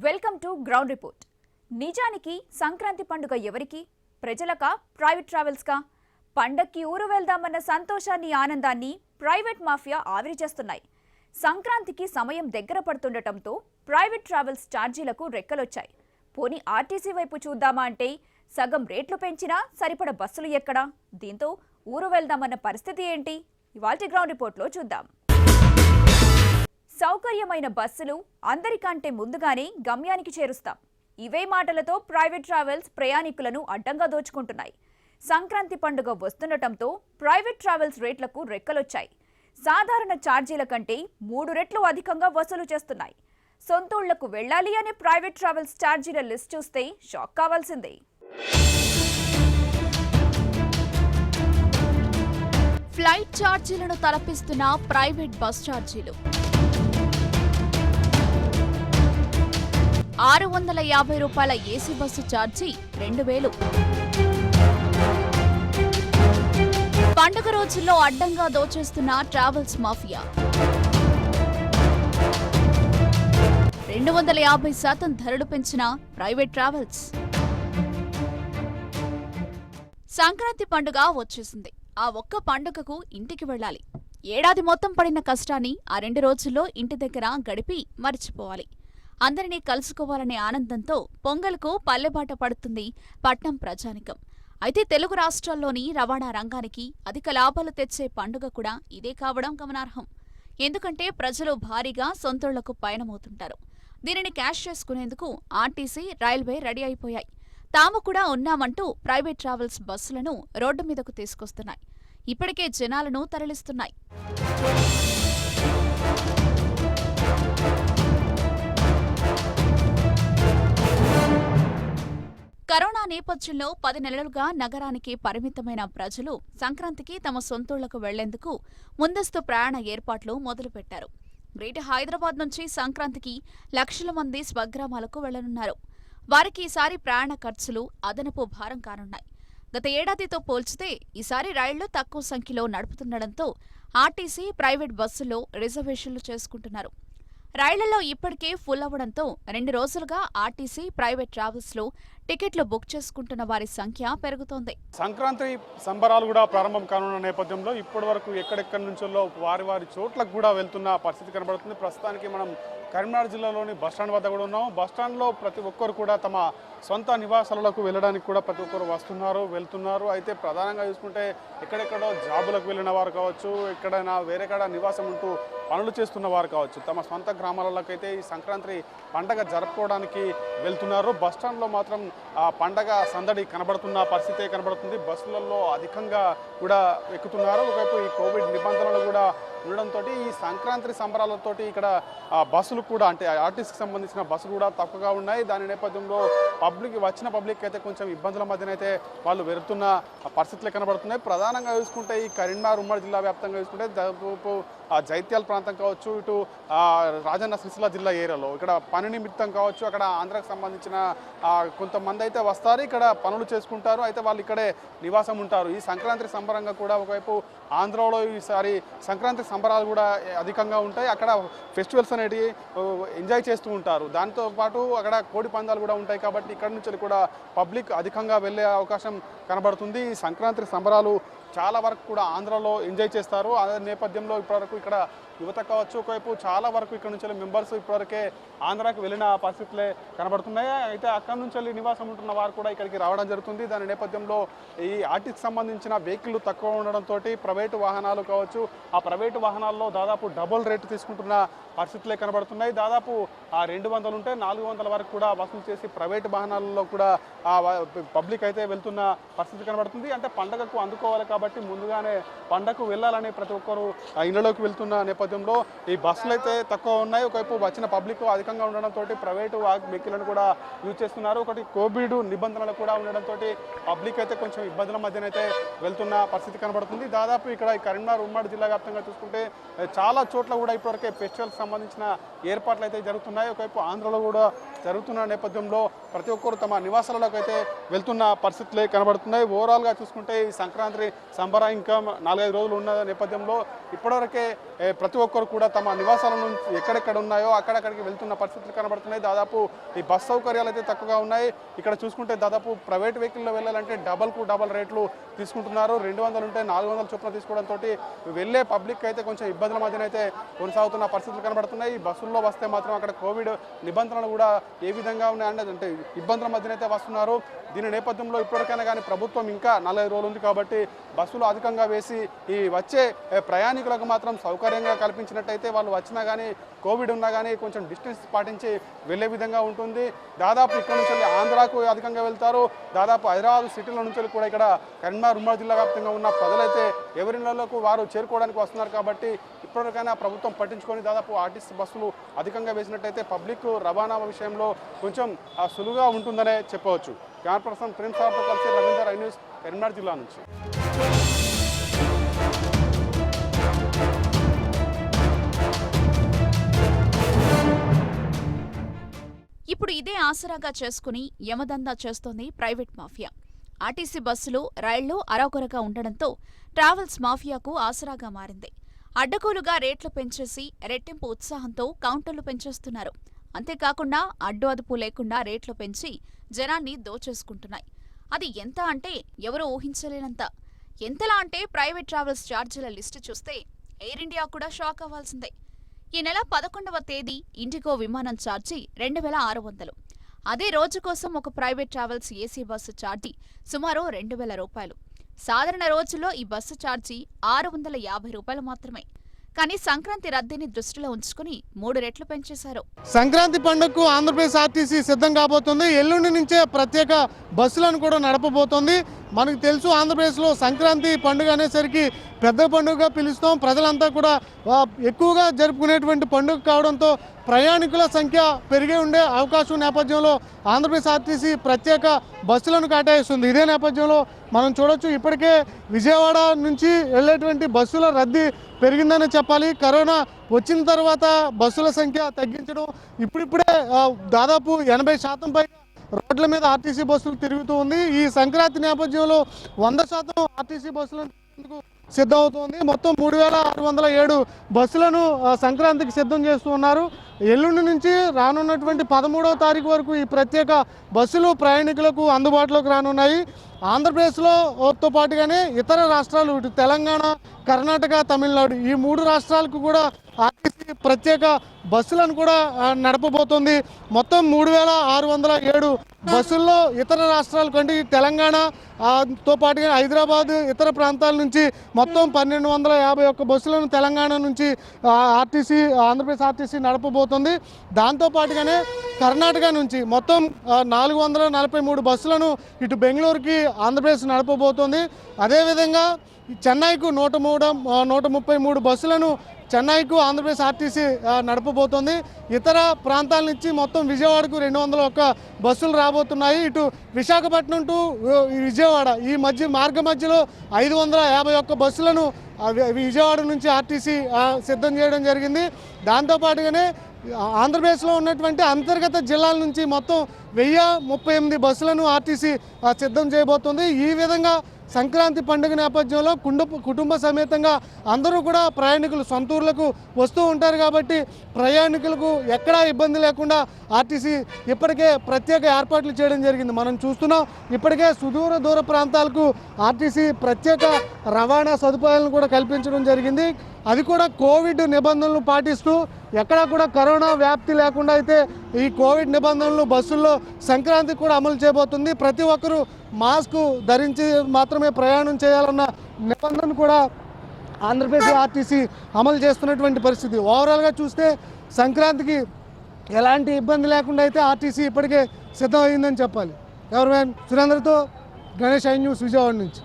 Welcome to ground report. నిజానికి సంక్రాంతి పండుగ ఎవరికి? ప్రజలకా, ప్రైవేట్ ట్రావెల్స్కా? పండక్కి ఊరు వెళ్దామన్న సంతోషాన్ని, ఆనందాన్ని ప్రైవేట్ మాఫియా ఆవిరి చేస్తున్నాయి. సంక్రాంతికి సమయం దగ్గర పడుతుండటంతో ప్రైవేట్ ట్రావెల్స్ ఛార్జీలకు రెక్కలొచ్చాయి. పోనీ ఆర్టీసీ వైపు చూద్దామా అంటే సగం రేట్లు పెంచినా సరిపడ బస్సులు ఎక్కడా? దీంతో ఊరు వెళ్దామన్న పరిస్థితి ఏంటి? ఇవాల్టి గ్రౌండ్ రిపోర్ట్లో చూద్దాం. సౌకర్యమైన బస్సులు అందరికంటే ముందుగానే గమ్యానికి చేరుస్తాం. ఇవే మాటలతో ప్రైవేట్ ట్రావెల్స్ ప్రయాణికులను అడ్డంగా దోచుకుంటున్నాయి. సంక్రాంతి పండుగ వస్తుండటంతో ప్రైవేట్ ట్రావెల్స్ రేట్లకు రెక్కలొచ్చాయి. సాధారణ ఛార్జీల కంటే 3 రెట్లు అధికంగా వసూలు చేస్తున్నాయి. సొంతూళ్లకు వెళ్లాలి అనే ప్రైవేట్ ట్రావెల్స్ ఛార్జీల లిస్ట్ చూస్తే షాక్ కావాల్సిందే. ఫ్లైట్ ఛార్జీలను తలపిస్తున్న ప్రైవేట్ బస్ ఛార్జీలు 650 రూపాయల ఏసీ బస్సు ఛార్జీ 2000. పండుగ రోజుల్లో అడ్డంగా దోచేస్తున్న ట్రావెల్స్ మాఫియా 250% ధరలు పెంచిన ప్రైవేట్ ట్రావెల్స్. సంక్రాంతి పండుగ వచ్చేసింది. ఆ ఒక్క పండుగకు ఇంటికి వెళ్ళాలి. ఏడాది మొత్తం పడిన కష్టాన్ని ఆ 2 రోజుల్లో ఇంటి దగ్గర గడిపి మరిచిపోవాలి. అందరినీ కలుసుకోవాలనే ఆనందంతో పొంగల్కు పల్లెబాట పడుతుంది పట్నం ప్రజానికం. అయితే తెలుగు రాష్ట్రాల్లోని రవాణా రంగానికి అధిక లాభాలు తెచ్చే పండుగ కూడా ఇదే కావడం గమనార్హం. ఎందుకంటే ప్రజలు భారీగా సొంతూళ్లకు పయనమవుతుంటారు. దీనిని క్యాష్ చేసుకునేందుకు ఆర్టీసీ, రైల్వే రెడీ అయిపోయాయి. తాము కూడా ఉన్నామంటూ ప్రైవేట్ ట్రావెల్స్ బస్సులను రోడ్డు మీదకు తీసుకొస్తున్నాయి. ఇప్పటికే జనాలను తరలిస్తున్నాయి. కరోనా నేపథ్యంలో 10 నెలలుగా నగరానికి పరిమితమైన ప్రజలు సంక్రాంతికి తమ సొంతూళ్లకు వెళ్లేందుకు ముందస్తు ప్రయాణ ఏర్పాట్లు మొదలుపెట్టారు. గ్రేటర్ హైదరాబాద్ నుంచి సంక్రాంతికి లక్షల మంది స్వగ్రామాలకు వెళ్లనున్నారు. వారికి ఈసారి ప్రయాణ ఖర్చులు అదనపు భారం కానున్నాయి. గత ఏడాదితో పోల్చితే ఈసారి రైళ్లు తక్కువ సంఖ్యలో నడుపుతుండటంతో ఆర్టీసీ, ప్రైవేట్ బస్సుల్లో రిజర్వేషన్లు చేసుకుంటున్నారు. రైళ్లలో ఇప్పటికే ఫుల్ అవ్వడంతో 2 రోజులుగా ఆర్టీసీ, ప్రైవేట్ ట్రావెల్స్ లో టికెట్లు బుక్ చేసుకుంటున్న వారి సంఖ్య పెరుగుతోంది. సంక్రాంతి సంబరాలు కూడా ప్రారంభం కానున్న నేపథ్యంలో ఇప్పటి వరకు ఎక్కడెక్కడి నుంచో వారి చోట్లకు కూడా వెళ్తున్న పరిస్థితి కనబడుతుంది. ప్రస్తుతానికి మనం కరీంనగర్ జిల్లాలోని బస్టాండ్ వద్ద కూడా ఉన్నాం. బస్టాండ్లో ప్రతి ఒక్కరు కూడా తమ సొంత నివాసాలకు వెళ్ళడానికి కూడా ప్రతి ఒక్కరు వెళ్తున్నారు. అయితే ప్రధానంగా చూసుకుంటే ఎక్కడెక్కడో జాబులకు వెళ్ళిన వారు కావచ్చు, ఎక్కడైనా వేరేకాడ నివాసం ఉంటూ పనులు చేస్తున్న వారు కావచ్చు, తమ సొంత గ్రామాలలోకి అయితే ఈ సంక్రాంతి పండగ జరుపుకోవడానికి వెళ్తున్నారు. బస్టాండ్లో మాత్రం ఆ పండగ సందడి కనబడుతున్న పరిస్థితే కనబడుతుంది. బస్సులలో అధికంగా కూడా ఎక్కుతున్నారు. ఒకవైపు ఈ కోవిడ్ నిబంధనలు కూడా ఉండడంతో ఈ సంక్రాంతి సంబరాలతోటి ఇక్కడ బస్సులు కూడా, అంటే ఆర్టీసీకి సంబంధించిన బస్సులు కూడా తక్కువగా ఉన్నాయి. దాని నేపథ్యంలో వచ్చిన పబ్లిక్ అయితే కొంచెం ఇబ్బందుల మధ్యనైతే వాళ్ళు వెళ్తున్న పరిస్థితులు కనబడుతున్నాయి. ప్రధానంగా చూసుకుంటే ఈ కరీంనగర్ ఉమ్మడి జిల్లా వ్యాప్తంగా చూసుకుంటే దాదాపు జైత్యాల ప్రాంతం కావచ్చు, ఇటు రాజన్న సిరిసిల్ల జిల్లా ఏరియాలో ఇక్కడ పని నిమిత్తం కావచ్చు, అక్కడ ఆంధ్రాకు సంబంధించిన కొంతమంది అయితే వస్తారు, ఇక్కడ పనులు చేసుకుంటారు. అయితే వాళ్ళు ఇక్కడే నివాసం ఉంటారు. ఈ సంక్రాంతి సంబరంగా కూడా ఒకవైపు ఆంధ్రలో ఈసారి సంక్రాంతి సంబరాలు కూడా అధికంగా ఉంటాయి. అక్కడ ఫెస్టివల్స్ అనేటివి ఎంజాయ్ చేస్తూ ఉంటారు. దాంతోపాటు అక్కడ కోడి పందాలు కూడా ఉంటాయి. కాబట్టి ఇక్కడ నుంచి కూడా పబ్లిక్ అధికంగా వెళ్ళే అవకాశం కనబడుతుంది. ఈ సంక్రాంతి సంబరాలు చాలా వరకు కూడా ఆంధ్రలో ఎంజాయ్ చేస్తారు. అదే నేపథ్యంలో ఇప్పటివరకు ఇక్కడ యువత కావచ్చు, ఒకవైపు చాలా వరకు ఇక్కడ నుంచి మెంబర్స్ ఇప్పటివరకే ఆంధ్రాకి వెళ్ళిన పరిస్థితులే కనబడుతున్నాయి. అయితే అక్కడి నుంచి వెళ్ళి నివాసం ఉంటున్న వారు కూడా ఇక్కడికి రావడం జరుగుతుంది. దాని నేపథ్యంలో ఈ ఆర్టీసీకి సంబంధించిన వెహికల్ తక్కువ ఉండడంతో ప్రైవేటు వాహనాలు కావచ్చు, ఆ ప్రైవేటు వాహనాల్లో దాదాపు డబుల్ రేటు తీసుకుంటున్న పరిస్థితులే కనబడుతున్నాయి. దాదాపు 200 ఉంటే 400 వరకు కూడా వసూలు చేసి ప్రైవేటు వాహనాలలో కూడా పబ్లిక్ అయితే వెళ్తున్న పరిస్థితి కనబడుతుంది. అంటే పండగకు అందుకోవాలి కాబట్టి ముందుగానే పండగకు వెళ్ళాలని ప్రతి ఒక్కరు ఇళ్లలోకి వెళ్తున్న నేపథ్యంలో ఈ బస్సులు అయితే తక్కువ ఉన్నాయి. ఒకవైపు వచ్చిన పబ్లిక్ అధికంగా ఉండడంతో ప్రైవేటు వెహికల్లను కూడా యూజ్ చేస్తున్నారు. ఒకటి కోవిడ్ నిబంధనలు కూడా ఉండడంతో పబ్లిక్ అయితే కొంచెం ఇబ్బందుల మధ్యనైతే వెళ్తున్న పరిస్థితి కనబడుతుంది. దాదాపు ఇక్కడ కరీంనగర్ ఉమ్మడి జిల్లా వ్యాప్తంగా చూసుకుంటే చాలా చోట్ల కూడా ఇప్పటివరకే ఫెస్టివల్కి సంబంధించిన ఏర్పాట్లు అయితే జరుగుతున్నాయి. ఒకవైపు ఆంధ్రలో కూడా జరుగుతున్న నేపథ్యంలో ప్రతి ఒక్కరు తమ నివాసాలకు అయితే వెళ్తున్న పరిస్థితులే కనబడుతున్నాయి. ఓవరాల్గా చూసుకుంటే ఈ సంక్రాంతి సంబరం ఇంకా 4-5 రోజులు ఉన్న నేపథ్యంలో ఇప్పటివరకే ప్రతి ప్రతి ఒక్కరు కూడా తమ నివాసాల నుంచి ఎక్కడెక్కడ ఉన్నాయో అక్కడక్కడికి వెళ్తున్న పరిస్థితులు కనబడుతున్నాయి. దాదాపు ఈ బస్ సౌకర్యాలు అయితే తక్కువగా ఉన్నాయి. ఇక్కడ చూసుకుంటే దాదాపు ప్రైవేట్ వెహికల్లో వెళ్ళాలంటే డబల్ రేట్లు తీసుకుంటున్నారు. 200 ఉంటే 400 చొప్పున తీసుకోవడంతో వెళ్ళే పబ్లిక్ అయితే కొంచెం ఇబ్బందుల మధ్యనైతే కొనసాగుతున్న పరిస్థితులు కనబడుతున్నాయి. ఈ బస్సుల్లో వస్తే మాత్రం అక్కడ కోవిడ్ నిబంధనలు కూడా ఏ విధంగా ఉన్నాయంటే అంటే ఇబ్బందుల మధ్యనైతే వస్తున్నారు. దీని నేపథ్యంలో ఇప్పటికైనా కానీ ప్రభుత్వం ఇంకా 40 రోజులు ఉంది కాబట్టి బస్సులు అధికంగా వేసి ఈ వచ్చే ప్రయాణికులకు మాత్రం సౌకర్యంగా కల్పించినట్టయితే వాళ్ళు వచ్చినా కానీ కోవిడ్ ఉన్నా కానీ కొంచెం డిస్టెన్స్ పాటించి వెళ్ళే విధంగా ఉంటుంది. దాదాపు ఇక్కడ నుంచి ఆంధ్రాకు అధికంగా వెళ్తారు. దాదాపు హైదరాబాద్ సిటీల నుంచి కూడా ఇక్కడ కరీంనగర్ ఉమ్మడి జిల్లా వ్యాప్తంగా ఉన్న ప్రజలైతే ఎవరిళ్లకు వారు చేరుకోవడానికి వస్తున్నారు కాబట్టి ఇప్పటికైనా ప్రభుత్వం పట్టించుకొని దాదాపు ఆర్టీసీ బస్సులు అధికంగా వేసినట్టయితే పబ్లిక్ రవాణా విషయంలో కొంచెం సులువుగా ఉంటుందనే చెప్పవచ్చు. కెమెరా పర్సన్ ప్రేమ్ సార్తో కలిసి రవీందర్, ఐ న్యూస్, కరీంనగర్ జిల్లా నుంచి. ఇప్పుడు ఇదే ఆసరాగా చేసుకుని యమదందా చేస్తోంది ప్రైవేట్ మాఫియా. ఆర్టీసీ బస్సులు, రైళ్లు అరాకొరగా ఉండడంతో ట్రావెల్స్ మాఫియాకు ఆసరాగా మారింది. అడ్డగోలుగా రేట్లు పెంచేసి రెట్టింపు ఉత్సాహంతో కౌంటర్లు పెంచేస్తున్నారు. అంతేకాకుండా అడ్డు అదుపు లేకుండా రేట్లు పెంచి జనాన్ని దోచేసుకుంటున్నాయి. అది ఎంత అంటే ఎవరూ ఊహించలేనంత. ఎంతలా అంటే ప్రైవేట్ ట్రావెల్స్ ఛార్జీల లిస్టు చూస్తే ఎయిర్ ఇండియా కూడా షాక్ అవ్వాల్సిందే. ఈ నెల 11వ తేదీ ఇండిగో విమానం ఛార్జీ 2600. అదే రోజు కోసం ఒక private travels AC bus charge సుమారు 2000 రూపాయలు. సాధారణ రోజుల్లో ఈ బస్సు ఛార్జీ 650 రూపాయలు మాత్రమే. కానీ సంక్రాంతి రద్దీని దృష్టిలో ఉంచుకుని 3 రెట్లు పెంచేశారు. సంక్రాంతి పండుగకు ఆంధ్రప్రదేశ్ ఆర్టీసీ సిద్ధం కాబోతుంది. ఎల్లుండి నుంచే ప్రత్యేక బస్సులను కూడా నడపబోతోంది. మనకు తెలుసు, ఆంధ్రప్రదేశ్లో సంక్రాంతి పండుగ అనేసరికి పెద్ద పండుగగా పిలుస్తాం. ప్రజలంతా కూడా ఎక్కువగా జరుపుకునేటువంటి పండుగ కావడంతో ప్రయాణికుల సంఖ్య పెరిగే ఉండే అవకాశం నేపథ్యంలో ఆంధ్రప్రదేశ్ ఆర్టీసీ ప్రత్యేక బస్సులను కేటాయిస్తుంది. ఇదే నేపథ్యంలో మనం చూడొచ్చు, ఇప్పటికే విజయవాడ నుంచి వెళ్ళేటువంటి బస్సుల రద్దీ పెరిగిందని చెప్పాలి. కరోనా వచ్చిన తర్వాత బస్సుల సంఖ్య తగ్గించడం, ఇప్పుడిప్పుడే దాదాపు 80% పైగా రోడ్ల మీద ఆర్టీసీ బస్సులు తిరుగుతూ ఉంది. ఈ సంక్రాంతి నేపథ్యంలో 100% ఆర్టీసీ బస్సులను సిద్ధమవుతోంది. మొత్తం 3607 బస్సులను సంక్రాంతికి సిద్ధం చేస్తూ ఉన్నారు. ఎల్లుండి నుంచి రానున్నటువంటి 13వ తారీఖు వరకు ఈ ప్రత్యేక బస్సులు ప్రయాణికులకు అందుబాటులోకి రానున్నాయి. ఆంధ్రప్రదేశ్తో పాటుగానే ఇతర రాష్ట్రాలు, ఇటు తెలంగాణ, కర్ణాటక, తమిళనాడు, ఈ 3 రాష్ట్రాలకు కూడా ఆర్టీసీ ప్రత్యేక బస్సులను కూడా నడపబోతోంది. మొత్తం 3607 బస్సుల్లో ఇతర రాష్ట్రాల కంటే తెలంగాణ తో పాటుగా హైదరాబాద్, ఇతర ప్రాంతాల నుంచి మొత్తం 1251 బస్సులను తెలంగాణ నుంచి ఆంధ్రప్రదేశ్ ఆర్టీసీ నడపబోతుంది. దాంతోపాటుగానే కర్ణాటక నుంచి మొత్తం 443 బస్సులను ఇటు బెంగళూరుకి ఆంధ్రప్రదేశ్ నడపబోతోంది. అదేవిధంగా చెన్నైకు 133 బస్సులను చెన్నైకు ఆంధ్రప్రదేశ్ ఆర్టీసీ నడపబోతోంది. ఇతర ప్రాంతాల నుంచి మొత్తం విజయవాడకు 201 బస్సులు రాబోతున్నాయి. ఇటు విశాఖపట్నం టు విజయవాడ ఈ మార్గ మధ్యలో 551 బస్సులను విజయవాడ నుంచి ఆర్టీసీ సిద్ధం చేయడం జరిగింది. దాంతోపాటుగానే ఆంధ్రప్రదేశ్లో ఉన్నటువంటి అంతర్గత జిల్లాల నుంచి మొత్తం 1038 బస్సులను ఆర్టీసీ సిద్ధం చేయబోతుంది. ఈ విధంగా సంక్రాంతి పండుగ నేపథ్యంలో కుటుంబ సమేతంగా అందరూ కూడా ప్రయాణికులు సొంత ఊర్లకు వస్తూ ఉంటారు కాబట్టి ప్రయాణికులకు ఎక్కడా ఇబ్బంది లేకుండా ఆర్టీసీ ఇప్పటికే ప్రత్యేక ఏర్పాట్లు చేయడం జరిగింది. మనం చూస్తున్నాం, ఇప్పటికే దూర ప్రాంతాలకు ఆర్టీసీ ప్రత్యేక రవాణా సదుపాయాలను కూడా కల్పించడం జరిగింది. అది కూడా కోవిడ్ నిబంధనలు పాటిస్తూ, ఎక్కడా కూడా కరోనా వ్యాప్తి లేకుండా అయితే ఈ కోవిడ్ నిబంధనలు బస్సుల్లో సంక్రాంతికి కూడా అమలు చేయబోతుంది. ప్రతి ఒక్కరూ మాస్క్ ధరించి మాత్రమే ప్రయాణం చేయాలన్న నిబంధన కూడా ఆంధ్రప్రదేశ్ ఆర్టీసీ అమలు చేస్తున్నటువంటి పరిస్థితి. ఓవరాల్గా చూస్తే సంక్రాంతికి ఎలాంటి ఇబ్బంది లేకుండా అయితే ఆర్టీసీ ఇప్పటికే సిద్ధమైందని చెప్పాలి. కెమెరామెన్ సురేంద్రతో గణేష్, ఐ న్యూస్, విజయవాడ నుంచి.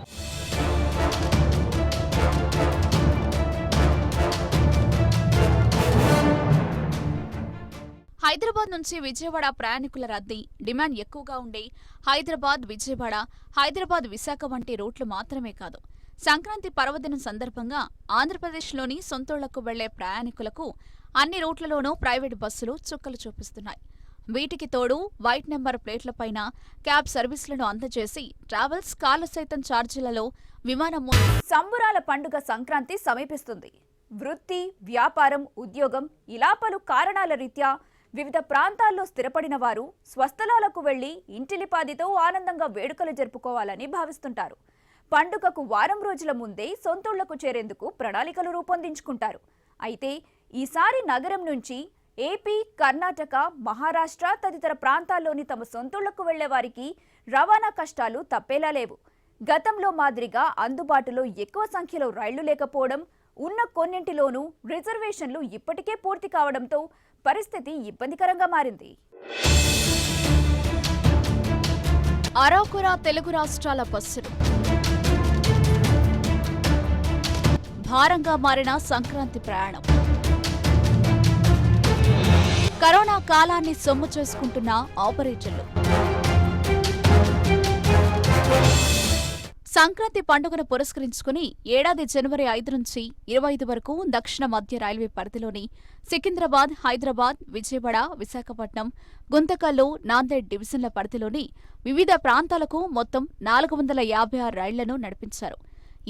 హైదరాబాద్ నుంచి విజయవాడ ప్రయాణికుల రద్దీ, డిమాండ్ ఎక్కువగా ఉండే హైదరాబాద్ విజయవాడ, హైదరాబాద్ విశాఖ వంటి రూట్లు మాత్రమే కాదు, సంక్రాంతి పర్వదినం సందర్భంగా ఆంధ్రప్రదేశ్లోని సొంతూళ్లకు వెళ్లే ప్రయాణికులకు అన్ని రూట్లలోనూ ప్రైవేటు బస్సులు చుక్కలు చూపిస్తున్నాయి. వీటికి తోడు వైట్ నెంబర్ ప్లేట్లపైన క్యాబ్ సర్వీసులను అందజేసి ట్రావెల్స్ కార్ల సైతం ఛార్జీలలో విమానం. సంబురాల పండుగ సంక్రాంతి సమీపిస్తుంది. వృత్తి, వ్యాపారం, ఉద్యోగం ఇలా పలు కారణాల రీత్యా వివిధ ప్రాంతాల్లో స్థిరపడిన వారు స్వస్థలాలకు వెళ్లి ఇంటిలిపాదితో ఆనందంగా వేడుకలు జరుపుకోవాలని భావిస్తుంటారు. పండుగకు వారం రోజుల ముందే సొంతూళ్లకు చేరేందుకు ప్రణాళికలు రూపొందించుకుంటారు. అయితే ఈసారి నగరం నుంచి ఏపీ, కర్ణాటక, మహారాష్ట్ర తదితర ప్రాంతాల్లోని తమ సొంతూళ్లకు వెళ్లే వారికి రవాణా కష్టాలు తప్పేలా లేవు. గతంలో మాదిరిగా అందుబాటులో ఎక్కువ సంఖ్యలో రైళ్లు లేకపోవడం, ఉన్న కొన్నింటిలోనూ రిజర్వేషన్లు ఇప్పటికే పూర్తి కావడంతో పరిస్థితి ఇబ్బందికరంగా మారింది. అరాకొరా తెలుగు రాష్ట్రాల బస్సులు భారంగా మారిన సంక్రాంతి ప్రయాణం. కరోనా కాలాన్ని సొమ్ము చేసుకుంటున్న ఆపరేటర్లు. సంక్రాంతి పండుగను పురస్కరించుకుని ఏడాది జనవరి 5 నుంచి 25 వరకు దక్షిణ మధ్య రైల్వే పరిధిలోని సికింద్రాబాద్, హైదరాబాద్, విజయవాడ, విశాఖపట్నం, గుంతకల్లు, నాందేడ్ డివిజన్ల పరిధిలోని వివిధ ప్రాంతాలకు మొత్తం 456 రైళ్లను నడిపించారు.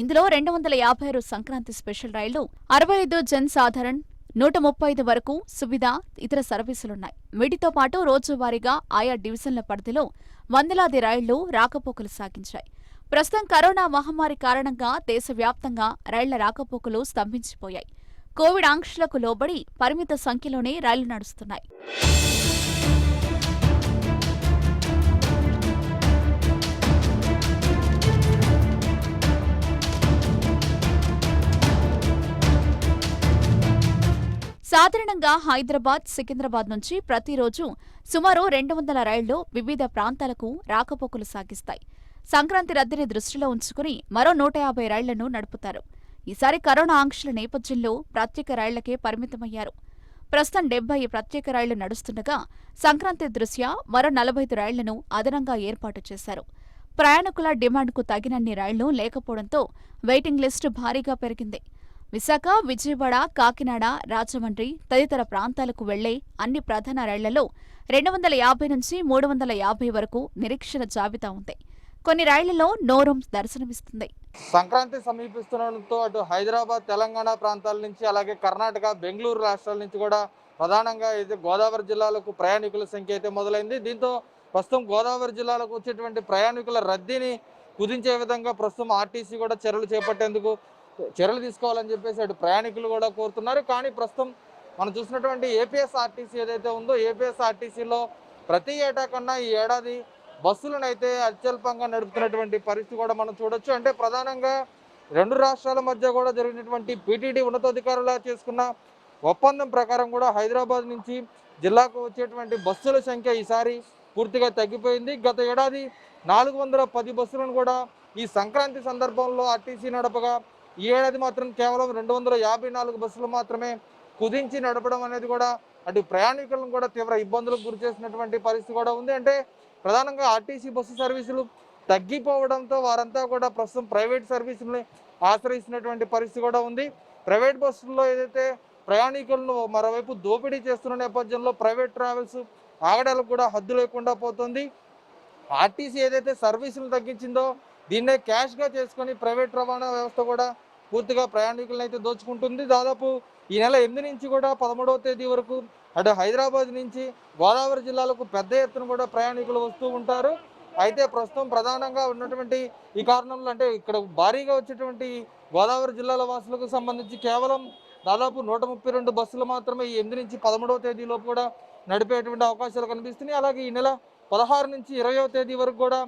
ఇందులో 256 సంక్రాంతి స్పెషల్ రైళ్లు, 65 జన్ సాధారణ్, 135 వరకు సువిధ, ఇతర సర్వీసులున్నాయి. వీటితో పాటు రోజువారీగా ఆయా డివిజన్ల పరిధిలో వందలాది రైళ్లు రాకపోకలు సాగించాయి. ప్రస్తుతం కరోనా మహమ్మారి కారణంగా దేశవ్యాప్తంగా రైళ్ల రాకపోకలు స్తంభించిపోయాయి. కోవిడ్ ఆంక్షలకు లోబడి పరిమిత సంఖ్యలోనే రైళ్లు నడుస్తున్నాయి. సాధారణంగా హైదరాబాద్, సికింద్రాబాద్ నుంచి ప్రతిరోజు సుమారు 200 రైళ్లు వివిధ ప్రాంతాలకు రాకపోకలు సాగిస్తాయి. సంక్రాంతి రద్దీని దృష్టిలో ఉంచుకుని మరో 150 రైళ్లను నడుపుతారు. ఈసారి కరోనా ఆంక్షల నేపథ్యంలో ప్రత్యేక రైళ్లకే పరిమితమయ్యారు. ప్రస్తుతం 70 ప్రత్యేక రైళ్లు నడుస్తుండగా సంక్రాంతి దృష్ట్యా మరో 45 రైళ్లను అదనంగా ఏర్పాటు చేశారు. ప్రయాణికుల డిమాండ్కు తగినన్ని రైళ్లు లేకపోవడంతో వెయిటింగ్ లిస్టు భారీగా పెరిగింది. విశాఖ, విజయవాడ, కాకినాడ, రాజమండ్రి తదితర ప్రాంతాలకు వెళ్లే అన్ని ప్రధాన రైళ్లలో 250 నుంచి 350 వరకు నిరీక్షణ జాబితా ఉంది. కొన్ని రైళ్లలో నో రూమ్స్ దర్శనమిస్తుంది. సంక్రాంతి సమీపిస్తుండటంతో అటు హైదరాబాద్, తెలంగాణ ప్రాంతాల నుంచి అలాగే కర్ణాటక, బెంగళూరు రాష్ట్రాల నుంచి కూడా ప్రధానంగా అయితే గోదావరి జిల్లాలకు ప్రయాణికుల సంఖ్య అయితే మొదలైంది. దీంతో ప్రస్తుతం గోదావరి జిల్లాలకు వచ్చేటువంటి ప్రయాణికుల రద్దీని కుదించే విధంగా ప్రస్తుతం ఆర్టీసీ కూడా చర్యలు తీసుకోవాలని చెప్పేసి అటు ప్రయాణికులు కూడా కోరుతున్నారు. కానీ ప్రస్తుతం మనం చూసినటువంటి ఏపీఎస్ఆర్టీసీ ఏదైతే ఉందో ఏపీఎస్ఆర్టీసీలో ప్రతి ఏటా కన్నా ఈ ఏడాది బస్సులను అయితే అత్యల్పంగా నడుపుతున్నటువంటి పరిస్థితి కూడా మనం చూడొచ్చు. అంటే ప్రధానంగా రెండు రాష్ట్రాల మధ్య కూడా జరిగినటువంటి పీటీడీ ఉన్నతాధికారులు చేసుకున్న ఒప్పందం ప్రకారం కూడా హైదరాబాద్ నుంచి జిల్లాకు వచ్చేటువంటి బస్సుల సంఖ్య ఈసారి పూర్తిగా తగ్గిపోయింది. గత ఏడాది 410 బస్సులను కూడా ఈ సంక్రాంతి సందర్భంలో ఆర్టీసీ నడపగా ఈ ఏడాది మాత్రం కేవలం 254 బస్సులు మాత్రమే కుదించి నడపడం అనేది కూడా అటు ప్రయాణికులను కూడా తీవ్ర ఇబ్బందులకు గురి చేసినటువంటి పరిస్థితి కూడా ఉంది. అంటే ప్రధానంగా ఆర్టీసీ బస్సు సర్వీసులు తగ్గిపోవడంతో వారంతా కూడా ప్రస్తుతం ప్రైవేట్ సర్వీసుల్ని ఆశ్రయిస్తున్నటువంటి పరిస్థితి కూడా ఉంది. ప్రైవేట్ బస్సుల్లో ఏదైతే ప్రయాణికులను మరోవైపు దోపిడీ చేస్తున్న నేపథ్యంలో ప్రైవేట్ ట్రావెల్స్ ఆగడాలకు కూడా హద్దు లేకుండా పోతుంది. ఆర్టీసీ ఏదైతే సర్వీసులు తగ్గించిందో దీన్నే క్యాష్గా చేసుకొని ప్రైవేట్ రవాణా వ్యవస్థ కూడా పూర్తిగా ప్రయాణికులను అయితే దోచుకుంటుంది. దాదాపు ఈ నెల 8 నుంచి కూడా 13వ తేదీ వరకు అటు హైదరాబాద్ నుంచి గోదావరి జిల్లాలకు పెద్ద ఎత్తున కూడా ప్రయాణికులు వస్తూ ఉంటారు. అయితే ప్రస్తుతం ప్రధానంగా ఉన్నటువంటి ఈ కారణంలో అంటే ఇక్కడ భారీగా వచ్చేటువంటి గోదావరి జిల్లాల వాసులకు సంబంధించి కేవలం దాదాపు 132 బస్సులు మాత్రమే ఈ 8 నుంచి 13వ తేదీలోపు కూడా నడిపేటువంటి అవకాశాలు కనిపిస్తున్నాయి. అలాగే ఈ నెల 16 నుంచి 20వ తేదీ వరకు కూడా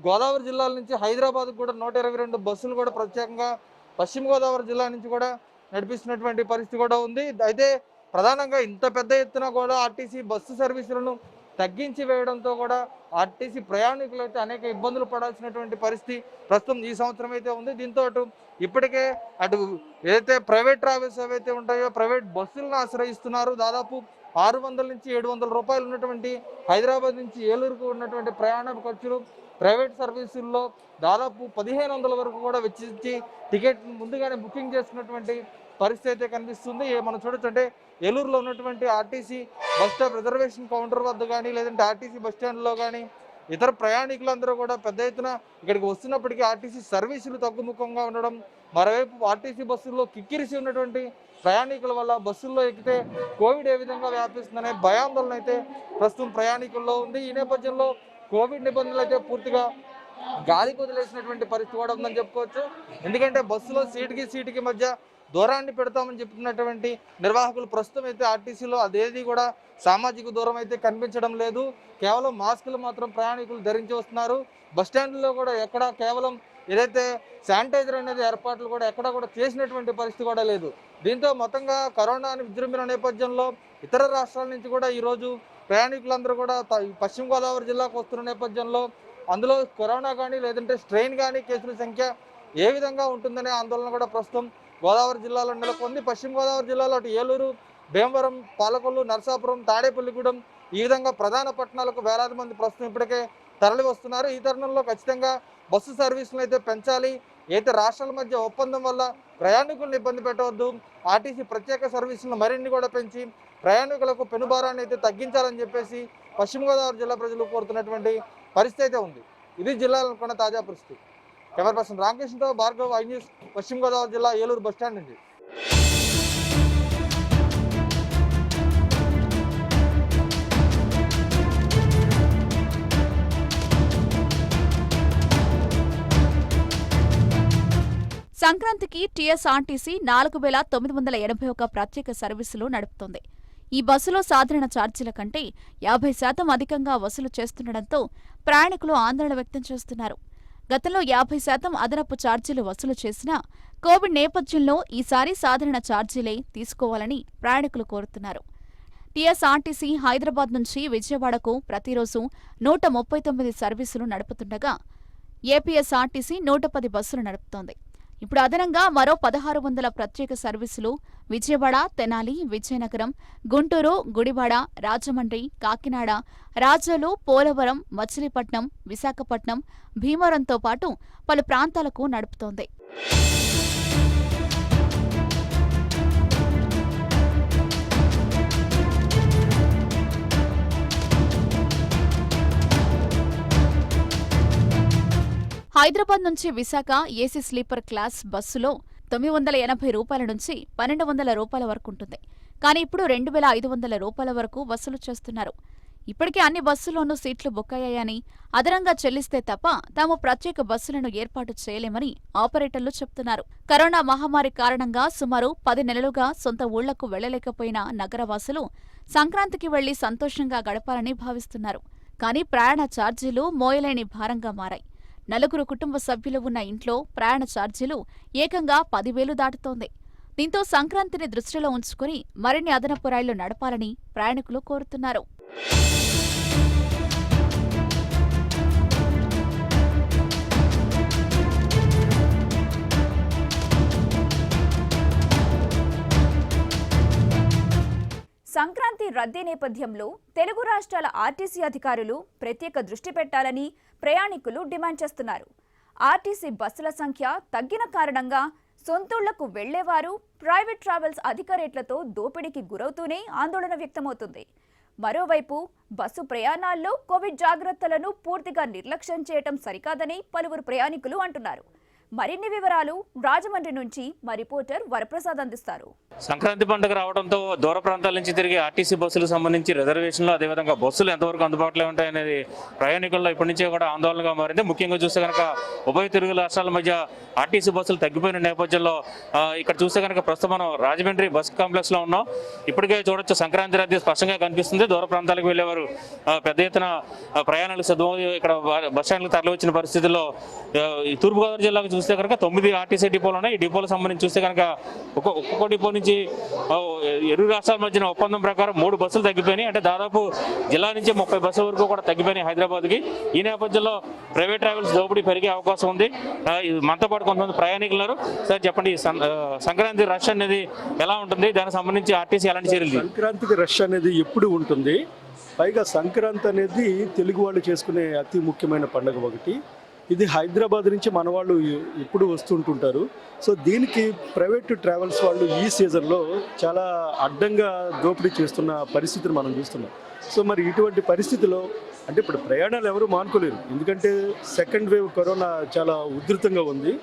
గోదావరి జిల్లాల నుంచి హైదరాబాద్ కూడా 122 బస్సులు కూడా ప్రత్యేకంగా పశ్చిమ గోదావరి జిల్లా నుంచి కూడా నడిపిస్తున్నటువంటి పరిస్థితి కూడా ఉంది. అయితే ప్రధానంగా ఇంత పెద్ద ఎత్తున కూడా ఆర్టీసీ బస్సు సర్వీసులను తగ్గించి వేయడంతో కూడా ఆర్టీసీ ప్రయాణికులు అయితే అనేక ఇబ్బందులు పడాల్సినటువంటి పరిస్థితి ప్రస్తుతం ఈ సంవత్సరం అయితే ఉంది. దీంతో ఇప్పటికే అటు ఏదైతే ప్రైవేట్ ట్రావెల్స్ ఏవైతే ఉంటాయో ప్రైవేట్ బస్సులను ఆశ్రయిస్తున్నారు. దాదాపు 600 నుంచి 700 రూపాయలు ఉన్నటువంటి హైదరాబాద్ నుంచి ఏలూరుకు ఉన్నటువంటి ప్రయాణ ఖర్చులు ప్రైవేట్ సర్వీసుల్లో దాదాపు 1500 వరకు కూడా వెచ్చించి టికెట్ ముందుగానే బుకింగ్ చేసుకున్నటువంటి పరిస్థితి అయితే కనిపిస్తుంది. మనం చూడొచ్చు అంటే ఏలూరులో ఉన్నటువంటి RTC bus stop reservation counter వద్ద కానీ లేదంటే ఆర్టీసీ బస్ స్టాండ్లో కానీ ఇతర ప్రయాణికులందరూ కూడా పెద్ద ఎత్తున ఇక్కడికి వస్తున్నప్పటికీ ఆర్టీసీ సర్వీసులు తగ్గుముఖంగా ఉండడం, మరోవైపు ఆర్టీసీ బస్సుల్లో కిక్కిరిసి ఉన్నటువంటి ప్రయాణికుల వల్ల బస్సుల్లో ఎక్కితే కోవిడ్ ఏ విధంగా వ్యాపిస్తుందనే భయాందోళన అయితే ప్రస్తుతం ప్రయాణికుల్లో ఉంది. ఈ నేపథ్యంలో కోవిడ్ నిబంధనలు అయితే పూర్తిగా గాలికి వదిలేసినటువంటి పరిస్థితి కూడా ఉందని చెప్పుకోవచ్చు. ఎందుకంటే బస్సులో సీటుకి మధ్య దూరాన్ని పెడతామని చెప్తున్నటువంటి నిర్వాహకులు ప్రస్తుతం అయితే ఆర్టీసీలో అదేది కూడా సామాజిక దూరం అయితే కనిపించడం లేదు. కేవలం మాస్కులు మాత్రం ప్రయాణికులు ధరించి వస్తున్నారు. బస్టాండ్లో కూడా ఎక్కడ కేవలం ఏదైతే శానిటైజర్ అనేది ఏర్పాట్లు కూడా ఎక్కడ కూడా చేసినటువంటి పరిస్థితి కూడా లేదు. దీంతో మొత్తంగా కరోనా విజృంభిన నేపథ్యంలో ఇతర రాష్ట్రాల నుంచి కూడా ఈరోజు ప్రయాణికులందరూ కూడా పశ్చిమ గోదావరి జిల్లాకు వస్తున్న నేపథ్యంలో అందులో కరోనా కానీ లేదంటే స్ట్రెయిన్ కానీ కేసుల సంఖ్య ఏ విధంగా ఉంటుందనే ఆందోళన కూడా ప్రస్తుతం గోదావరి జిల్లాలో నెలకొంది. పశ్చిమ గోదావరి జిల్లాలో అటు ఏలూరు, భీమవరం, పాలకొల్లు, నరసాపురం, తాడేపల్లిగూడెం ఈ విధంగా ప్రధాన పట్టణాలకు వేలాది మంది ప్రస్తుతం ఇప్పటికే తరలి వస్తున్నారు. ఈ తరుణంలో ఖచ్చితంగా బస్సు సర్వీసులను అయితే పెంచాలి. అయితే రాష్ట్రాల మధ్య ఒప్పందం వల్ల ప్రయాణికులను ఇబ్బంది పెట్టవద్దు, ఆర్టీసీ ప్రత్యేక సర్వీసులను మరిన్ని కూడా పెంచి ప్రయాణికులకు పెనుభారాన్ని అయితే తగ్గించాలని చెప్పేసి పశ్చిమ గోదావరి జిల్లా ప్రజలు కోరుతున్నటువంటి పరిస్థితి అయితే ఉంది. ఇది జిల్లాలో ఉన్న తాజా పరిస్థితి. కెమెరా పర్సన్ రామకృష్ణతో భార్గవ్, ఐ న్యూస్, పశ్చిమ గోదావరి జిల్లా ఏలూరు బస్టాండ్ నుంచి. సంక్రాంతికి టీఎస్ఆర్టీసీ 4,981 ప్రత్యేక సర్వీసులు నడుపుతోంది. ఈ బస్సులో సాధారణ ఛార్జీల కంటే 50% అధికంగా వసూలు చేస్తుండటంతో ప్రయాణికులు ఆందోళన వ్యక్తం చేస్తున్నారు. గతంలో 50% అదనపు ఛార్జీలు వసూలు చేసినా కోవిడ్ నేపథ్యంలో ఈసారి సాధారణ ఛార్జీలే తీసుకోవాలని ప్రయాణికులు కోరుతున్నారు. టీఎస్ఆర్టీసీ హైదరాబాద్ నుంచి విజయవాడకు ప్రతిరోజు 139 సర్వీసులు నడుపుతుండగా ఏపీఎస్ఆర్టీసీ 110 బస్సులు నడుపుతోంది. ఇప్పుడు అదనంగా మరో 1,600 ప్రత్యేక సర్వీసులు విజయవాడ, తెనాలి, విజయనగరం, గుంటూరు, గుడివాడ, రాజమండ్రి, కాకినాడ, రాజోలు, పోలవరం, మచిలీపట్నం, విశాఖపట్నం, భీమవరంతో పాటు పలు ప్రాంతాలకు నడుపుతోంది. హైదరాబాద్ నుంచి విశాఖ ఏసీ స్లీపర్ క్లాస్ బస్సులో 980 రూపాయల నుంచి 1,200 రూపాయల వరకు ఉంటుంది. కానీ ఇప్పుడు 2,500 రూపాయల వరకు వసూలు చేస్తున్నారు. ఇప్పటికే అన్ని బస్సుల్లోనూ సీట్లు బుక్ అయ్యాయని, అదనంగా చెల్లిస్తే తప్ప తాము ప్రత్యేక బస్సులను ఏర్పాటు చేయలేమని ఆపరేటర్లు చెప్తున్నారు. కరోనా మహమ్మారి కారణంగా సుమారు 10 నెలలుగా సొంత ఊళ్లకు వెళ్లలేకపోయిన నగరవాసులు సంక్రాంతికి వెళ్లి సంతోషంగా గడపాలని భావిస్తున్నారు. కానీ ప్రయాణ ఛార్జీలు మోయలేని భారంగా మారాయి. 4 కుటుంబ సభ్యులు ఉన్న ఇంట్లో ప్రయాణ ఛార్జీలు ఏకంగా 10,000 దాటుతోంది. దీంతో సంక్రాంతిని దృష్టిలో ఉంచుకుని మరిన్ని అదనపు రైళ్లు నడపాలని ప్రయాణికులు కోరుతున్నారు. సంక్రాంతి రద్దీ నేపథ్యంలో తెలుగు రాష్ట్రాల ఆర్టీసీ అధికారులు ప్రత్యేక దృష్టి పెట్టాలని ప్రయాణికులు డిమాండ్ చేస్తున్నారు. ఆర్టీసీ బస్సుల సంఖ్య తగ్గిన కారణంగా సొంతూళ్లకు వెళ్లేవారు ప్రైవేట్ ట్రావెల్స్ అధిక రేట్లతో దోపిడీకి గురవుతూనే ఆందోళన వ్యక్తమవుతుంది. మరోవైపు బస్సు ప్రయాణాల్లో కోవిడ్ జాగ్రత్తలను పూర్తిగా నిర్లక్ష్యం చేయటం సరికాదని పలువురు ప్రయాణికులు అంటున్నారు. మరిన్ని వివరాలు రాజమండ్రి నుంచి మా రిపోర్టర్ వరప్రసాద్ అందిస్తారు. సంక్రాంతి పండుగ రావడంతో దూర ప్రాంతాల నుంచి తిరిగి ఆర్టీసీ బస్సులకు సంబంధించి రిజర్వేషన్లు, అదేవిధంగా బస్సులు ఎంతవరకు అందుబాటులో ఉంటాయనేది ప్రయాణికుల్లో ఇప్పటి నుంచే కూడా ఆందోళనగా మారింది. ముఖ్యంగా చూస్తే కనుక ఉభయ తెలుగు రాష్ట్రాల మధ్య ఆర్టీసీ బస్సులు తగ్గిపోయిన నేపథ్యంలో ఇక్కడ చూస్తే కనుక ప్రస్తుతం మనం రాజమండ్రి బస్ కాంప్లెక్స్ లో ఉన్నాం. ఇప్పటికే చూడొచ్చు సంక్రాంతి రద్దీ స్పష్టంగా కనిపిస్తుంది. దూర ప్రాంతాలకు వెళ్లేవారు పెద్ద ఎత్తున ప్రయాణాలు సిద్ధమవుతూ ఇక్కడ బస్ స్టాండ్లకు తరలి వచ్చిన పరిస్థితుల్లో ఈ తూర్పుగోదావరి జిల్లాకు చూస్తే కనుక 9 ఆర్టీసీ డిపోలు ఉన్నాయి. ఈ డిపోలకు సంబంధించి చూస్తే కనుక ఒక్కొక్క డిపో నుంచి ఇరు రాష్ట్రాల మధ్యన ఒప్పందం ప్రకారం 3 బస్సులు తగ్గిపోయినాయి. అంటే దాదాపు జిల్లా నుంచి 30 బస్సుల వరకు కూడా తగ్గిపోయినాయి హైదరాబాద్కి. ఈ నేపథ్యంలో ప్రైవేట్ ట్రావెల్స్ దోపిడీ పెరిగే అవకాశం ఉంది. మనతో పాటు కొంతమంది ప్రయాణికులు. సార్ చెప్పండి, సంక్రాంతి రష్ అనేది ఎలా ఉంటుంది? దానికి సంబంధించి ఆర్టీసీ ఎలాంటి చర్యలు? సంక్రాంతికి రష్ అనేది ఎప్పుడు ఉంటుంది. పైగా సంక్రాంతి అనేది తెలుగు వాళ్ళు చేసుకునే అతి ముఖ్యమైన పండుగ ఒకటి. ఇది హైదరాబాద్ నుంచి మన వాళ్ళు ఎప్పుడు వస్తుంటుంటారు. సో దీనికి ప్రైవేట్ ట్రావెల్స్ వాళ్ళు ఈ సీజన్లో చాలా అడ్డంగా దోపిడీ చేస్తున్న పరిస్థితిని మనం చూస్తున్నాం. సో మరి ఇటువంటి పరిస్థితిలో అంటే ఇప్పుడు ప్రయాణాలు ఎవరు మానుకోలేరు. ఎందుకంటే సెకండ్ వేవ్ కరోనా చాలా ఉధృతంగా ఉంది,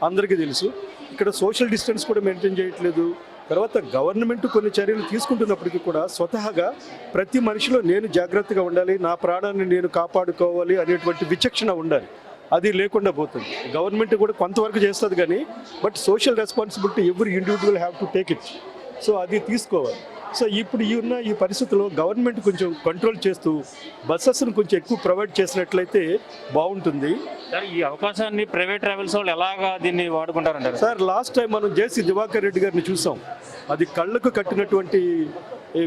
అందరికీ తెలుసు. ఇక్కడ సోషల్ డిస్టెన్స్ కూడా మెయింటైన్ చేయట్లేదు. తర్వాత గవర్నమెంట్ కొన్ని చర్యలు తీసుకుంటున్నప్పటికీ కూడా స్వతహాగా ప్రతి మనిషిలో నేను జాగ్రత్తగా ఉండాలి, నా ప్రాణాన్ని నేను కాపాడుకోవాలి అనేటువంటి విచక్షణ ఉండాలి. అది లేకుండా పోతుంది. గవర్నమెంట్ కూడా కొంతవరకు చేస్తుంది కానీ but social responsibility every individual have to take it. So అది తీసుకోవాలి. సో ఇప్పుడు ఈ పరిస్థితుల్లో గవర్నమెంట్ కొంచెం కంట్రోల్ చేస్తూ బస్సెస్ను కొంచెం ఎక్కువ ప్రొవైడ్ చేసినట్లయితే బాగుంటుంది. సార్, ఈ అవకాశాన్ని ప్రైవేట్ ట్రావెల్స్ వాళ్ళు ఎలాగా దీన్ని వాడుకుంటారంటారు? సార్, లాస్ట్ టైం మనం జేసీ దివాకర్ రెడ్డి గారిని చూసాం. అది కళ్ళకు కట్టినటువంటి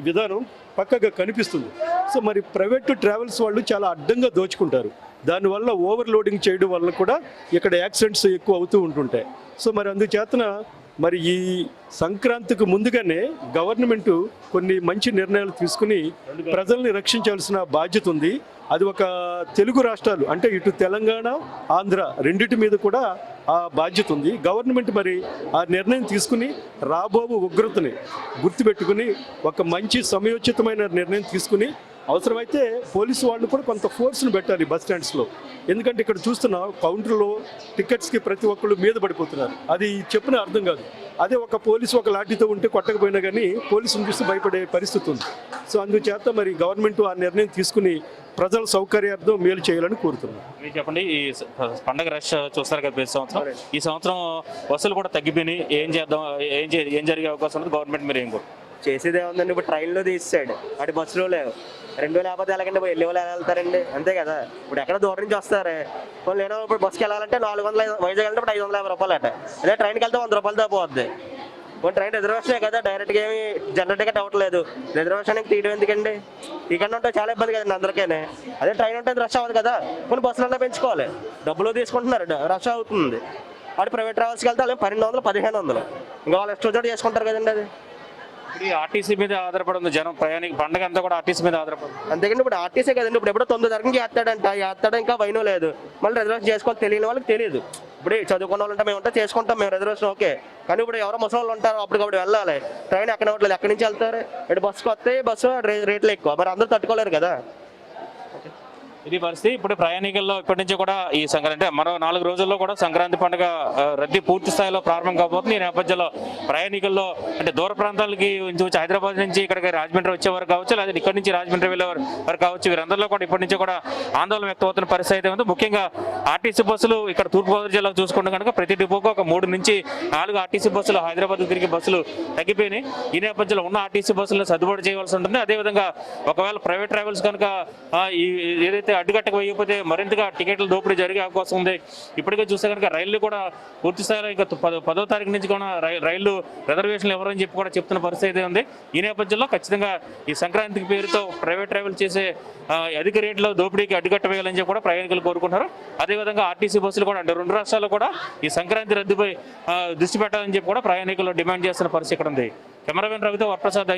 విధానం పక్కగా కనిపిస్తుంది. సో మరి ప్రైవేట్ ట్రావెల్స్ వాళ్ళు చాలా అడ్డంగా దోచుకుంటారు. దానివల్ల ఓవర్లోడింగ్ చేయడం వల్ల కూడా ఇక్కడ యాక్సిడెంట్స్ ఎక్కువ అవుతూ ఉంటుంటాయి. సో మరి అందుచేతన మరి ఈ సంక్రాంతికి ముందుగానే గవర్నమెంట్ కొన్ని మంచి నిర్ణయాలు తీసుకుని ప్రజల్ని రక్షించాల్సిన బాధ్యత ఉంది. అది ఒక తెలుగు రాష్ట్రాలు అంటే ఇటు తెలంగాణ, ఆంధ్ర రెండిటి మీద కూడా ఆ బాధ్యత ఉంది. గవర్నమెంట్ మరి ఆ నిర్ణయం తీసుకుని రాబో ఉగ్రతని గుర్తుపెట్టుకుని ఒక మంచి సమయోచితమైన నిర్ణయం తీసుకుని అవసరమైతే పోలీసు వాళ్ళు కూడా కొంత ఫోర్స్ను పెట్టాలి బస్ స్టాండ్స్లో. ఎందుకంటే ఇక్కడ చూస్తున్న కౌంటర్లో టికెట్స్కి ప్రతి ఒక్కళ్ళు మీద పడిపోతున్నారు. అది చెప్పిన అర్థం కాదు. అదే ఒక పోలీసు ఒక లాఠీతో ఉంటే కొట్టకపోయినా కానీ పోలీసుని చూసి భయపడే పరిస్థితి ఉంది. సో అందుచేత మరి గవర్నమెంట్ ఆ నిర్ణయం తీసుకుని ప్రజల సౌకర్యార్థం మేలు చేయాలని కోరుతున్నాను. మీరు చెప్పండి, ఈ పండగ రష్ చూస్తారు కదా ప్రతి సంవత్సరం, ఈ సంవత్సరం బస్సులు కూడా తగ్గిపోయినాయి. ఏం చేద్దాం, ఏం జరిగే అవకాశం ఉంది? గవర్నమెంట్ మీరు ఏం చేసేది ఏముందండి? ఇప్పుడు ట్రైన్లో తీసాడు, అటు బస్సులో లేవు. 2 లేకపోతే ఎలాగండి వెళ్ళే వాళ్ళు ఎలా వెళ్తారండి? అంతే కదా. ఇప్పుడు ఎక్కడ దూరం నుంచి వస్తారు. వాళ్ళు లేనో ఇప్పుడు బస్సుకి వెళ్ళాలంటే 400, వైజాగ్ వెళ్తే 550 రూపాయలు అట. అదే ట్రైన్కి వెళ్తే 100 రూపాయలు పోద్ది. కొన్ని ట్రైన్ రిజర్వేషనే కదా, డైరెక్ట్గా ఏమి జనరల్ టికెట్ అవ్వట్లేదు. రిజర్వేషన్ తీయడం ఎందుకండి? టికెట్ ఉంటే చాలా ఇబ్బంది కదండి అందరికీ. అదే ట్రైన్ ఉంటే రష్ అవ్వదు కదా. కొన్ని బస్సులన్నా పెంచుకోవాలి. డబ్బులు తీసుకుంటున్నారు, రష్ అవుతుంది. అటు ప్రైవేట్ ట్రావెల్స్కి వెళ్తే వాళ్ళు 1200, 1500 ఇంకా వాళ్ళు ఎక్స్ట్రా చోటు చేసుకుంటారు కదండి. అది ఇప్పుడు ఆర్టీసీ మీద ఆధారపడి ఉంది జనం, ప్రయాణిక పండుగ అంతా కూడా ఆర్టీసీ మీద ఆధారపడి. అంతేకండి. ఇప్పుడు ఆర్టీసీ కదండి. ఇప్పుడు ఎప్పుడో 9 తరగతి చేస్తాడంట ఇంకా వైను లేదు. మళ్ళీ రిజర్వేషన్ చేసుకోవాలి తెలియని వాళ్ళకి తెలియదు. ఇప్పుడు చదువుకున్న వాళ్ళు ఉంటే మేము ఉంటే చేసుకుంటాం మేము రిజర్వేషన్, ఓకే. కానీ ఇప్పుడు ఎవరో ముసలి వాళ్ళు ఉంటారు, అప్పటికప్పుడు వెళ్ళాలి. ట్రైన్ ఎక్కడ అవ్వట్లేదు, ఎక్కడి నుంచి వెళ్తారు? ఇటు బస్సుకు వస్తే బస్సు రేట్లు ఎక్కువ, మరి అందరూ తట్టుకోలేరు కదా. ఇది పరిస్థితి. ఇప్పుడు ప్రయాణికుల్లో ఇప్పటి నుంచి కూడా ఈ సంక్రాంతి అంటే మరో 4 రోజుల్లో కూడా సంక్రాంతి పండుగ రద్దీ పూర్తి స్థాయిలో ప్రారంభం కాబోతుంది. ఈ నేపథ్యంలో ప్రయాణికుల్లో అంటే దూర ప్రాంతాలకి నుంచి హైదరాబాద్ నుంచి ఇక్కడికి రాజమండ్రి వచ్చేవారు కావచ్చు, లేదా ఇక్కడి నుంచి రాజమండ్రి వెళ్ళేవారు కావచ్చు, వీరందరిలో కూడా ఇప్పటి నుంచి కూడా ఆందోళన వ్యక్తమవుతున్న పరిస్థితి అయితే ఉంది. ముఖ్యంగా ఆర్టీసీ బస్సులు ఇక్కడ తూర్పుగోదావరి జిల్లాకు చూసుకుంటే కనుక ప్రతి డిపోకు ఒక 3 నుంచి 4 ఆర్టీసీ బస్సులు హైదరాబాద్ తిరిగి బస్సులు తగ్గిపోయినాయి. ఈ నేపథ్యంలో ఉన్న ఆర్టీసీ బస్సులను సర్దుబాటు చేయవలసి ఉంటుంది. అదేవిధంగా ఒకవేళ ప్రైవేట్ ట్రావెల్స్ కనుక ఏదైతే అడ్డుకట్టకు వేయకపోతే మరింతగా టికెట్లు దోపిడీ జరిగే అవకాశం ఉంది. ఇప్పటికే చూస్తే కనుక రైళ్లు కూడా పూర్తి స్థాయిలో ఇంకా 10వ తారీఖు నుంచి కూడా రైళ్లు రిజర్వేషన్లు ఎవరని చెప్పి కూడా చెప్తున్న పరిస్థితి ఉంది. ఈ నేపథ్యంలో ఖచ్చితంగా ఈ సంక్రాంతికి పేరుతో ప్రైవేట్ ట్రావెల్ చేసే అధిక రేట్లో దోపిడీకి అడ్డుకట్ట వేయాలని చెప్పి కూడా ప్రయాణికులు కోరుకుంటారు. అదేవిధంగా ఆర్టీసీ బస్సులు కూడా అంటే 2 రాష్ట్రాల్లో కూడా ఈ సంక్రాంతి రద్దుపై దృష్టి పెట్టాలని చెప్పి కూడా ప్రయాణికులు డిమాండ్ చేస్తున్న పరిస్థితి ఇక్కడ ఉంది. కెమెరామెన్ రవితో వరప్రసాద్.